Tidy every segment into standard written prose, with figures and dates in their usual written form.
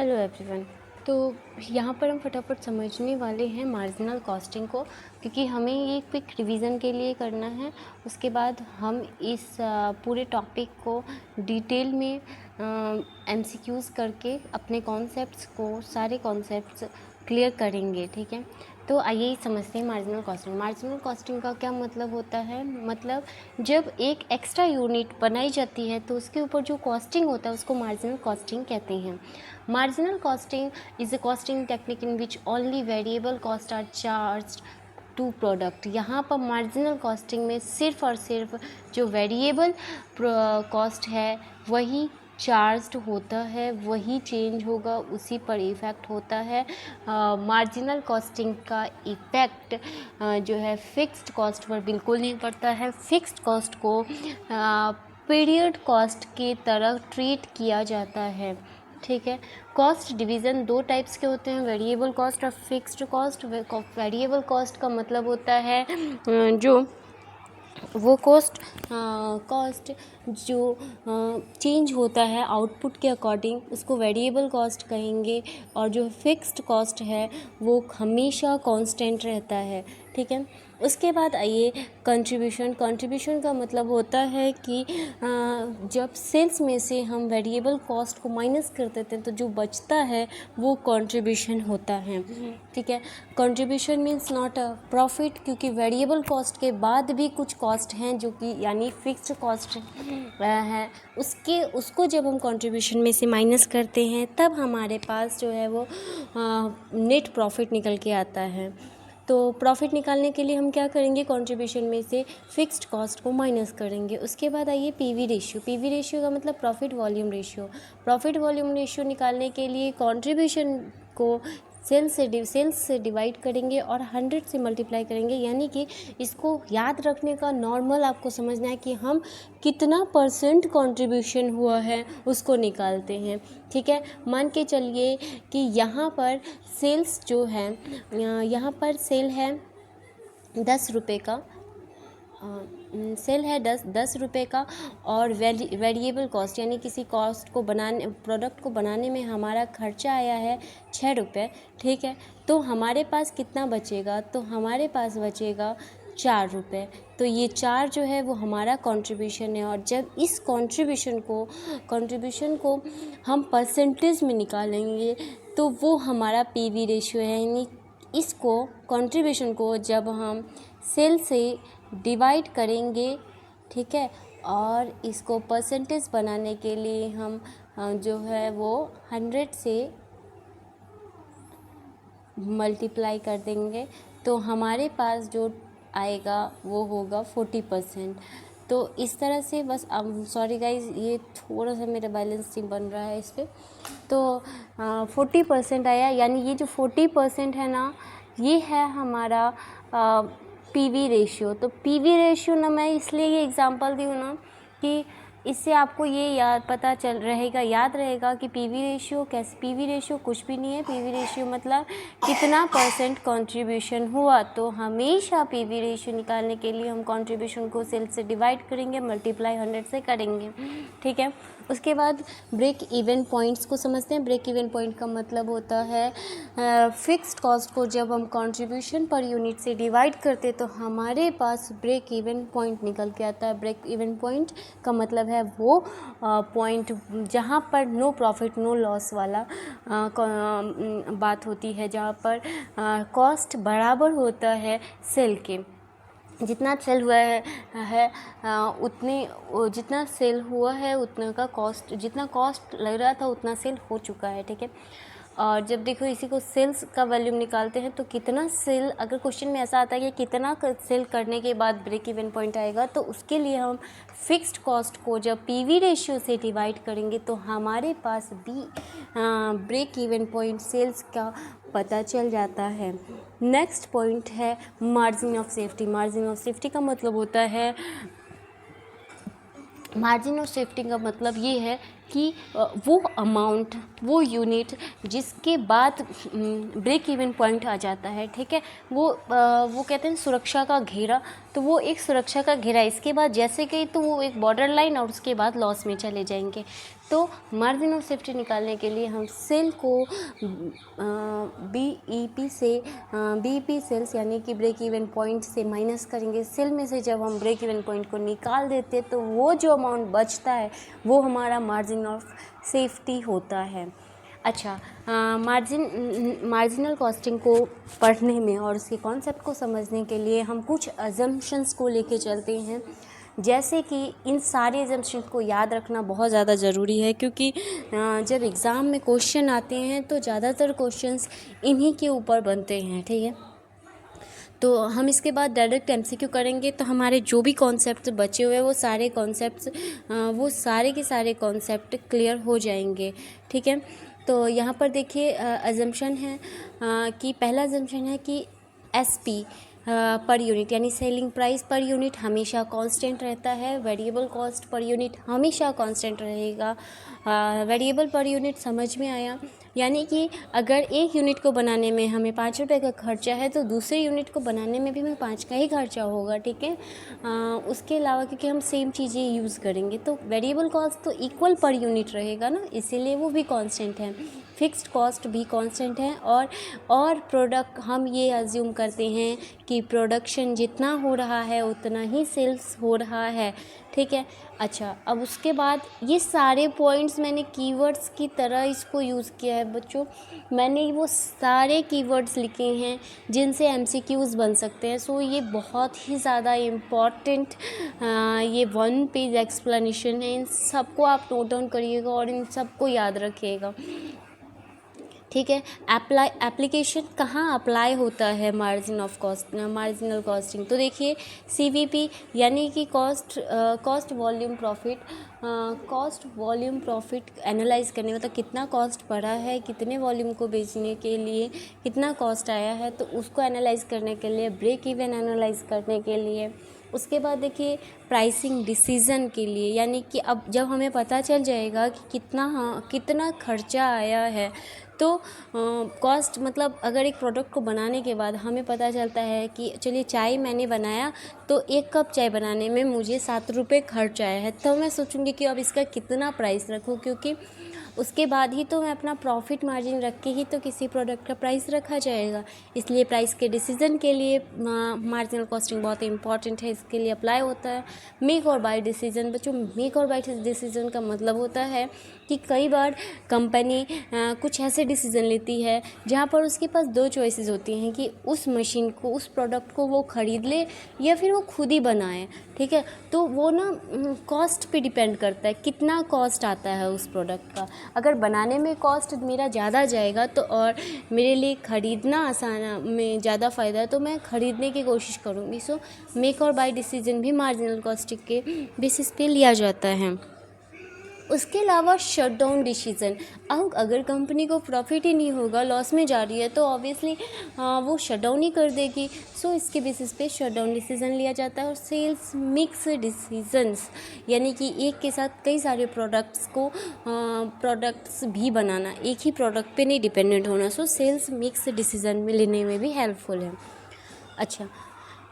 Hello everyone. तो यहाँ पर हम फटाफट समझने वाले हैं मार्जिनल कॉस्टिंग को, क्योंकि हमें ये क्विक रिवीजन के लिए करना है। उसके बाद हम इस पूरे टॉपिक को डिटेल में एमसीक्यूज़ करके अपने कॉन्सेप्ट्स को सारे कॉन्सेप्ट्स क्लियर करेंगे, ठीक है। तो आइए समझते हैं मार्जिनल कॉस्टिंग। मार्जिनल कॉस्टिंग का क्या मतलब होता है? मतलब जब एक एक्स्ट्रा यूनिट बनाई जाती है तो उसके ऊपर जो कॉस्टिंग होता है उसको मार्जिनल कॉस्टिंग कहते हैं। Marginal costing is a costing technique in which only variable costs are charged to product। यहाँ पर मार्जिनल कॉस्टिंग में सिर्फ और सिर्फ जो वेरिएबल कॉस्ट है वही चार्ज्ड होता है, वही चेंज होगा, उसी पर इफ़ेक्ट होता है। मार्जिनल कॉस्टिंग का इफ़ेक्ट जो है फिक्स्ड कॉस्ट पर बिल्कुल नहीं पड़ता है। फिक्स्ड कॉस्ट को पीरियड कॉस्ट की तरह ट्रीट किया जाता है, ठीक है। कॉस्ट डिवीज़न दो टाइप्स के होते हैं, वेरिएबल कॉस्ट और फिक्स्ड कॉस्ट। वेरिएबल कॉस्ट का मतलब होता है जो वो कॉस्ट जो चेंज होता है आउटपुट के अकॉर्डिंग, उसको वेरिएबल कॉस्ट कहेंगे। और जो फिक्स्ड कॉस्ट है वो हमेशा कांस्टेंट रहता है, ठीक है। उसके बाद आइए कंट्रीब्यूशन। कंट्रीब्यूशन का मतलब होता है कि जब सेल्स में से हम वेरिएबल कॉस्ट को माइनस कर देते हैं तो जो बचता है वो कंट्रीब्यूशन होता है, ठीक है। Contribution means not a profit, क्योंकि वेरिएबल कॉस्ट के बाद भी कुछ कॉस्ट हैं जो कि यानी फिक्स्ड कॉस्ट है, उसको जब हम कंट्रीब्यूशन में से माइनस करते हैं तब हमारे पास जो है वो नेट प्रॉफिट निकल के आता है। तो प्रॉफिट निकालने के लिए हम क्या करेंगे? कंट्रीब्यूशन में से फिक्स्ड कॉस्ट को माइनस करेंगे। उसके बाद आइए पीवी रेशियो। पीवी रेशियो का मतलब profit volume ratio. Profit volume ratio निकालने के लिए कंट्रीब्यूशन को सेल्स से डिवाइड करेंगे और 100 से मल्टीप्लाई करेंगे। यानी कि इसको याद रखने का नॉर्मल आपको समझना है कि हम कितना परसेंट कंट्रीब्यूशन हुआ है उसको निकालते हैं, ठीक है। मान के चलिए कि यहाँ पर सेल्स जो है, यहाँ पर सेल है 10 रुपये का, सेल है 10 रुपये का, और वेरिएबल कॉस्ट यानी किसी कॉस्ट को बनाने, प्रोडक्ट को बनाने में हमारा खर्चा आया है 6 रुपये, ठीक है। तो हमारे पास कितना बचेगा? तो हमारे पास बचेगा 4 रुपये। तो ये 4 जो है वो हमारा कंट्रीब्यूशन है। और जब इस कंट्रीब्यूशन को हम परसेंटेज में निकालेंगे तो वो हमारा पीवी रेशियो है। यानी इसको कंट्रीब्यूशन को जब हम सेल से डिवाइड करेंगे, ठीक है, और इसको परसेंटेज बनाने के लिए हम जो है वो 100 से मल्टीप्लाई कर देंगे तो हमारे पास जो आएगा वो होगा 40%। तो इस तरह से बस, अब सॉरी गाइज ये थोड़ा सा मेरा बैलेंस नहीं बन रहा है इस पर। तो 40% आया, यानी ये जो 40% है ना, ये है हमारा पीवी रेशियो। तो पीवी रेशियो ना, मैं इसलिए ये एग्जांपल दी हूँ ना कि इससे आपको ये याद रहेगा कि पीवी रेशियो कैसे, पीवी रेशियो कुछ भी नहीं है। पीवी रेशियो मतलब कितना परसेंट कंट्रीब्यूशन हुआ। तो हमेशा पीवी रेशियो निकालने के लिए हम कंट्रीब्यूशन को सेल से डिवाइड करेंगे, मल्टीप्लाई 100 से करेंगे, ठीक है। उसके बाद ब्रेक इवन पॉइंट्स को समझते हैं। ब्रेक इवन पॉइंट का मतलब होता है फिक्स्ड कॉस्ट को जब हम कंट्रीब्यूशन पर यूनिट से डिवाइड करते तो हमारे पास ब्रेक इवन पॉइंट निकल के आता है। ब्रेक इवन पॉइंट का मतलब है वो पॉइंट जहाँ पर नो प्रॉफिट नो लॉस वाला बात होती है, जहाँ पर कॉस्ट बराबर होता है सेल के। जितना सेल हुआ है जितना सेल हुआ है उतना का कॉस्ट, जितना कॉस्ट लग रहा था उतना सेल हो चुका है, ठीक है। और जब देखो इसी को सेल्स का वॉल्यूम निकालते हैं तो कितना सेल, अगर क्वेश्चन में ऐसा आता है कि कितना सेल करने के बाद ब्रेक इवन पॉइंट आएगा, तो उसके लिए हम फिक्स्ड कॉस्ट को जब पीवी रेशियो से डिवाइड करेंगे तो हमारे पास ब्रेक इवन पॉइंट सेल्स का पता चल जाता है। नेक्स्ट पॉइंट है margin of safety. Margin of safety का मतलब होता है, मार्जिन ऑफ सेफ्टी का मतलब ये है कि वो अमाउंट, वो यूनिट जिसके बाद ब्रेक इवन पॉइंट आ जाता है, ठीक है, वो कहते हैं सुरक्षा का घेरा। तो वो एक सुरक्षा का घेरा, इसके बाद जैसे गई तो वो एक बॉर्डर लाइन और उसके बाद लॉस में चले जाएंगे। तो मार्जिन ऑफ सेफ्टी निकालने के लिए हम सेल को बीईपी सेल्स यानी कि ब्रेक इवन पॉइंट से माइनस करेंगे। सेल में से जब हम ब्रेक इवन पॉइंट को निकाल देते हैं तो वो जो अमाउंट बचता है वो हमारा मार्जिन ऑफ सेफ्टी होता है। अच्छा, मार्जिनल कॉस्टिंग को पढ़ने में और उसके कॉन्सेप्ट को समझने के लिए हम कुछ अजम्पशंस को लेके चलते हैं। जैसे कि इन सारे अजम्पशंस को याद रखना बहुत ज़्यादा ज़रूरी है, क्योंकि जब एग्ज़ाम में क्वेश्चन आते हैं तो ज़्यादातर क्वेश्चंस इन्हीं के ऊपर बनते हैं, ठीक है। तो हम इसके बाद डायरेक्ट एमसीक्यू करेंगे, तो हमारे जो भी कॉन्सेप्ट बचे हुए हैं वो सारे के सारे कॉन्सेप्ट क्लियर हो जाएंगे, ठीक है। तो यहाँ पर देखिए अजम्पशन है कि पहला अजम्पशन है कि एसपी पर यूनिट यानी सेलिंग प्राइस पर यूनिट हमेशा कांस्टेंट रहता है। वेरिएबल कॉस्ट पर यूनिट हमेशा कांस्टेंट रहेगा। वेरिएबल पर यूनिट समझ में आया, यानी कि अगर एक यूनिट को बनाने में हमें 5 रुपये का खर्चा है तो दूसरे यूनिट को बनाने में भी हमें 5 का ही खर्चा होगा, ठीक है। उसके अलावा क्योंकि हम सेम चीज़ें यूज़ करेंगे तो वेरिएबल कॉस्ट तो इक्वल पर यूनिट रहेगा ना, इसीलिए वो भी कांस्टेंट है। फिक्स्ड कॉस्ट भी कांस्टेंट है और प्रोडक्ट हम ये अज्यूम करते हैं कि प्रोडक्शन जितना हो रहा है उतना ही सेल्स हो रहा है, ठीक है। अच्छा, अब उसके बाद ये सारे पॉइंट्स मैंने कीवर्ड्स की तरह इसको यूज़ किया है बच्चों। मैंने वो सारे कीवर्ड्स लिखे हैं जिनसे एमसीक्यूज़ बन सकते हैं। सो ये बहुत ही ज़्यादा इम्पॉर्टेंट ये 1 पेज एक्सप्लेनेशन है। इन सबको आप नोट डाउन करिएगा और इन सबको याद रखिएगा, ठीक है। एप्लीकेशन कहाँ अप्लाई होता है मार्जिनल कॉस्टिंग, तो देखिए सीवीपी यानी कि कॉस्ट वॉल्यूम प्रॉफिट एनालाइज करने, मतलब कितना कॉस्ट पड़ा है, कितने वॉल्यूम को बेचने के लिए कितना कॉस्ट आया है, तो उसको एनालाइज करने के लिए, ब्रेक इवन एनालाइज करने के लिए। उसके बाद देखिए प्राइसिंग डिसीज़न के लिए, यानी कि अब जब हमें पता चल जाएगा कि कितना खर्चा आया है, तो कॉस्ट मतलब अगर एक प्रोडक्ट को बनाने के बाद हमें पता चलता है कि चलिए चाय मैंने बनाया तो 1 कप चाय बनाने में मुझे 7 रुपये खर्च आया है, तो मैं सोचूंगी कि अब इसका कितना प्राइस रखूं, क्योंकि उसके बाद ही तो मैं अपना प्रॉफिट मार्जिन रख के ही तो किसी प्रोडक्ट का प्राइस रखा जाएगा। इसलिए प्राइस के डिसीज़न के लिए मार्जिनल कॉस्टिंग बहुत इंपॉर्टेंट है, इसके लिए अप्लाई होता है। मेक और बाय डिसीज़न, बच्चों मेक और बाय डिसीज़न का मतलब होता है कि कई बार कंपनी कुछ ऐसे डिसीज़न लेती है जहाँ पर उसके पास 2 चॉइसेस होती हैं कि उस मशीन को, उस प्रोडक्ट को वो ख़रीद ले या फिर वो खुद ही बनाए, ठीक है। तो वो ना कॉस्ट पे डिपेंड करता है, कितना कॉस्ट आता है उस प्रोडक्ट का। अगर बनाने में कॉस्ट मेरा ज़्यादा जाएगा तो और मेरे लिए ख़रीदना आसान में ज़्यादा फ़ायदा है तो मैं ख़रीदने की कोशिश करूँगी। सो मेक और बाय डिसीज़न भी मार्जिनल कॉस्टिंग के बेसिस पे लिया जाता है। उसके अलावा शट डाउन डिसीज़न, अब अगर कंपनी को प्रॉफिट ही नहीं होगा, लॉस में जा रही है, तो ऑब्वियसली वो शट डाउन ही कर देगी। सो इसके बेसिस पे शट डाउन डिसीज़न लिया जाता है। और सेल्स मिक्स डिसीजंस, यानी कि एक के साथ कई सारे प्रोडक्ट्स भी बनाना, एक ही प्रोडक्ट पे नहीं डिपेंडेंट होना। सो सेल्स मिक्स डिसीज़न में लेने में भी हेल्पफुल है। अच्छा,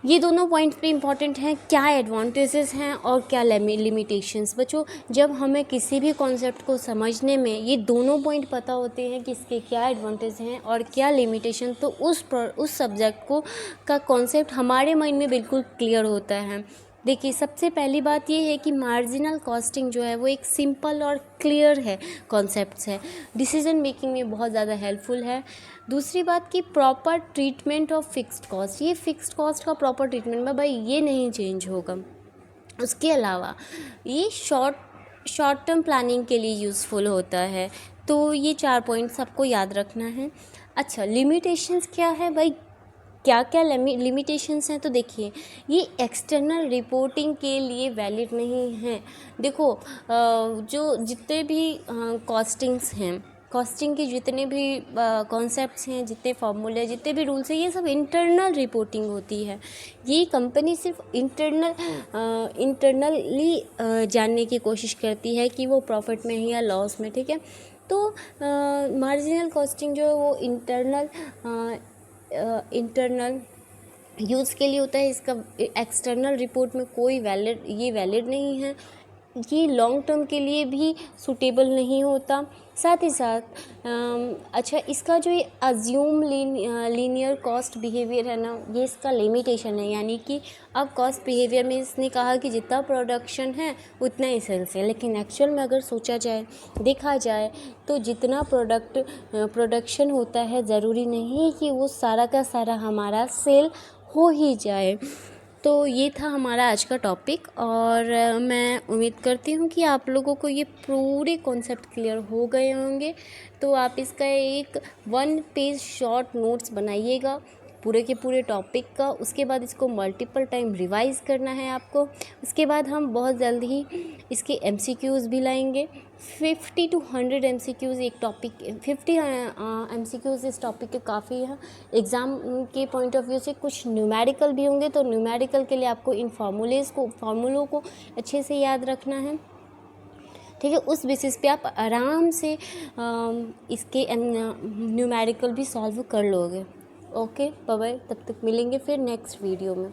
ये दोनों पॉइंट पे इम्पॉर्टेंट हैं, क्या एडवांटेजेस हैं और क्या लिमिटेशंस। बच्चों जब हमें किसी भी कॉन्सेप्ट को समझने में ये दोनों पॉइंट पता होते हैं कि इसके क्या एडवांटेज हैं और क्या लिमिटेशन, तो उस सब्जेक्ट का कॉन्सेप्ट हमारे माइंड में बिल्कुल क्लियर होता है। देखिए सबसे पहली बात ये है कि मार्जिनल कॉस्टिंग जो है वो एक सिंपल और क्लियर है कॉन्सेप्ट्स है, डिसीजन मेकिंग में बहुत ज़्यादा हेल्पफुल है। दूसरी बात कि proper treatment of fixed cost, ये फिक्स्ड कॉस्ट का प्रॉपर ट्रीटमेंट में भाई ये नहीं चेंज होगा। उसके अलावा ये शॉर्ट टर्म प्लानिंग के लिए यूज़फुल होता है। तो ये 4 पॉइंट सबको याद रखना है। अच्छा, लिमिटेशंस क्या है भाई, क्या क्या लिमिटेशंस हैं, तो देखिए ये एक्सटर्नल रिपोर्टिंग के लिए वैलिड नहीं है। देखो जो जितने भी कॉस्टिंग्स हैं कॉस्टिंग के जितने भी कॉन्सेप्ट्स हैं, जितने फार्मूले, जितने भी रूल्स हैं, ये सब इंटरनल रिपोर्टिंग होती है। ये कंपनी सिर्फ इंटरनली जानने की कोशिश करती है कि वो प्रॉफिट में है या लॉस में, ठीक है। तो मार्जिनल कॉस्टिंग जो है वो इंटरनल यूज़ के लिए होता है। इसका एक्सटर्नल रिपोर्ट में कोई वैलिड नहीं है। ये लॉन्ग टर्म के लिए भी सूटेबल नहीं होता। साथ ही साथ अच्छा, इसका जो ये अज्यूम लीनियर कॉस्ट बिहेवियर है ना, ये इसका लिमिटेशन है। यानी कि अब कॉस्ट बिहेवियर में इसने कहा कि जितना प्रोडक्शन है उतना ही सेल्स है, लेकिन एक्चुअल में अगर सोचा जाए, देखा जाए, तो जितना प्रोडक्शन होता है ज़रूरी नहीं कि वो सारा का सारा हमारा सेल हो ही जाए। तो ये था हमारा आज का टॉपिक, और मैं उम्मीद करती हूँ कि आप लोगों को ये पूरे कॉन्सेप्ट क्लियर हो गए होंगे। तो आप इसका एक 1 पेज शॉर्ट नोट्स बनाइएगा पूरे के पूरे टॉपिक का। उसके बाद इसको मल्टीपल टाइम रिवाइज़ करना है आपको। उसके बाद हम बहुत जल्द ही इसके MCQs भी लाएंगे। 50 to 100 MCQs एक टॉपिक, 50 MCQs इस टॉपिक के काफ़ी हैं। एग्ज़ाम के पॉइंट ऑफ व्यू से कुछ न्यूमेरिकल भी होंगे, तो न्यूमेरिकल के लिए आपको इन फार्मूलों को अच्छे से याद रखना है, ठीक है। उस बेसिस पे आप आराम से इसके न्यूमेरिकल भी सॉल्व कर लोगे। ओके, बाय बाय, तब तक मिलेंगे फिर नेक्स्ट वीडियो में।